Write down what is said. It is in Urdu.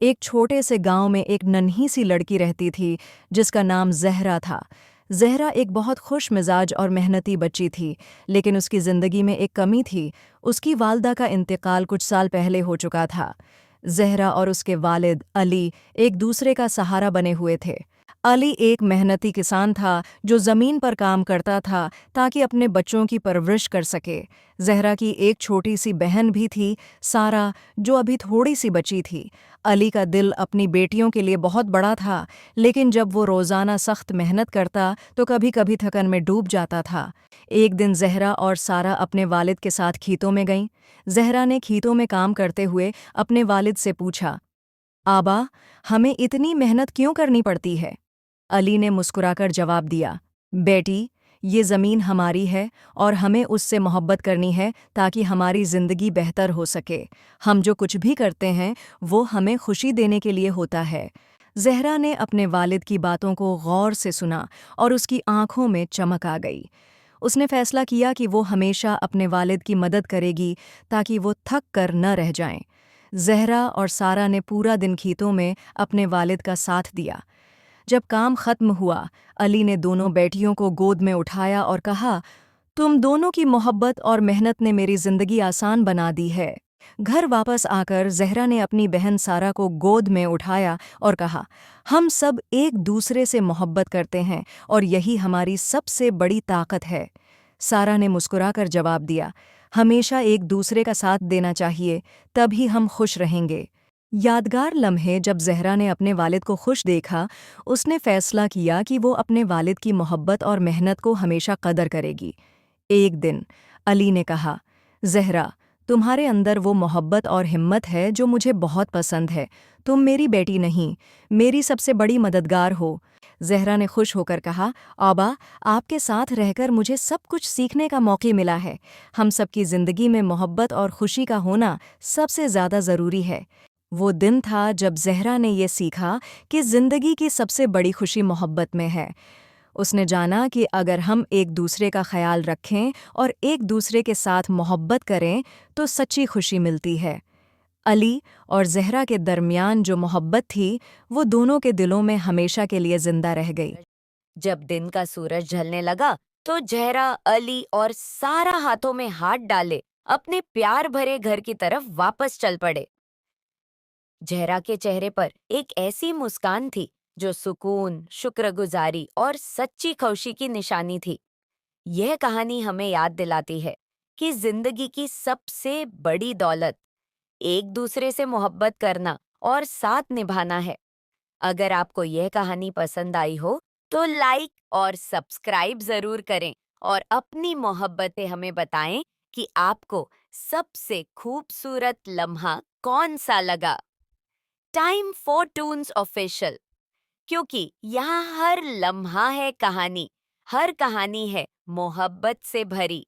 ایک چھوٹے سے گاؤں میں ایک ننھی سی لڑکی رہتی تھی جس کا نام زہرا تھا۔ زہرا ایک بہت خوش مزاج اور محنتی بچی تھی، لیکن اس کی زندگی میں ایک کمی تھی۔ اس کی والدہ کا انتقال کچھ سال پہلے ہو چکا تھا۔ زہرا اور اس کے والد علی ایک دوسرے کا سہارا بنے ہوئے تھے۔ علی ایک محنتی کسان تھا جو زمین پر کام کرتا تھا تاکہ اپنے بچوں کی پرورش کر سکے۔ زہرا کی ایک چھوٹی سی بہن بھی تھی، سارا، جو ابھی تھوڑی سی بچی تھی۔ علی کا دل اپنی بیٹیوں کے لیے بہت بڑا تھا، لیکن جب وہ روزانہ سخت محنت کرتا تو کبھی کبھی تھکن میں ڈوب جاتا تھا۔ ایک دن زہرا اور سارا اپنے والد کے ساتھ کھیتوں میں گئیں۔ زہرا نے کھیتوں میں کام کرتے ہوئے اپنے والد سے پوچھا، آبا، ہمیں اتنی محنت کیوں کرنی پڑتی ہے؟ علی نے مسکرا کر جواب دیا، بیٹی، یہ زمین ہماری ہے اور ہمیں اس سے محبت کرنی ہے تاکہ ہماری زندگی بہتر ہو سکے۔ ہم جو کچھ بھی کرتے ہیں وہ ہمیں خوشی دینے کے لیے ہوتا ہے۔ زہرا نے اپنے والد کی باتوں کو غور سے سنا اور اس کی آنکھوں میں چمک آ گئی۔ اس نے فیصلہ کیا کہ وہ ہمیشہ اپنے والد کی مدد کرے گی تاکہ وہ تھک کر نہ رہ جائیں۔ زہرا اور سارا نے پورا دن کھیتوں میں اپنے والد کا ساتھ دیا۔ جب کام ختم ہوا، علی نے دونوں بیٹیوں کو گود میں اٹھایا اور کہا، تم دونوں کی محبت اور محنت نے میری زندگی آسان بنا دی ہے۔ گھر واپس آ کر زہرا نے اپنی بہن سارا کو گود میں اٹھایا اور کہا، ہم سب ایک دوسرے سے محبت کرتے ہیں اور یہی ہماری سب سے بڑی طاقت ہے۔ سارا نے مسکرا کر جواب دیا، ہمیشہ ایک دوسرے کا ساتھ دینا چاہیے، تبھی ہم خوش رہیں گے۔ یادگار لمحے جب زہرا نے اپنے والد کو خوش دیکھا، اس نے فیصلہ کیا کہ وہ اپنے والد کی محبت اور محنت کو ہمیشہ قدر کرے گی۔ ایک دن علی نے کہا، زہرا، تمہارے اندر وہ محبت اور ہمت ہے جو مجھے بہت پسند ہے۔ تم میری بیٹی نہیں، میری سب سے بڑی مددگار ہو۔ زہرا نے خوش ہو کر کہا، آبا، آپ کے ساتھ رہ کر مجھے سب کچھ سیکھنے کا موقع ملا ہے۔ ہم سب کی زندگی میں محبت اور خوشی کا ہونا سب سے زیادہ ضروری ہے۔ وہ دن تھا جب زہرا نے یہ سیکھا کہ زندگی کی سب سے بڑی خوشی محبت میں ہے۔ اس نے جانا کہ اگر ہم ایک دوسرے کا خیال رکھیں اور ایک دوسرے کے ساتھ محبت کریں تو سچی خوشی ملتی ہے۔ علی اور زہرا کے درمیان جو محبت تھی وہ دونوں کے دلوں میں ہمیشہ کے لیے زندہ رہ گئی۔ جب دن کا سورج ڈھلنے لگا تو زہرا، علی اور سارا ہاتھوں میں ہاتھ ڈالے اپنے پیار بھرے گھر کی طرف واپس چل پڑے۔ زہرا کے چہرے پر ایک ایسی مسکان تھی جو سکون، شکر گزاری اور سچی خوشی کی نشانی تھی۔ یہ کہانی ہمیں یاد دلاتی ہے کہ زندگی کی سب سے بڑی دولت ایک دوسرے سے محبت کرنا اور ساتھ نبھانا ہے۔ اگر آپ کو یہ کہانی پسند آئی ہو تو لائک اور سبسکرائب ضرور کریں اور اپنی محبتیں ہمیں بتائیں کہ آپ کو سب سے خوبصورت لمحہ کون سا لگا۔ ٹائم فور ٹونز آفیشل، کیونکہ یہاں ہر لمحہ ہے کہانی، ہر کہانی ہے محبت سے بھری۔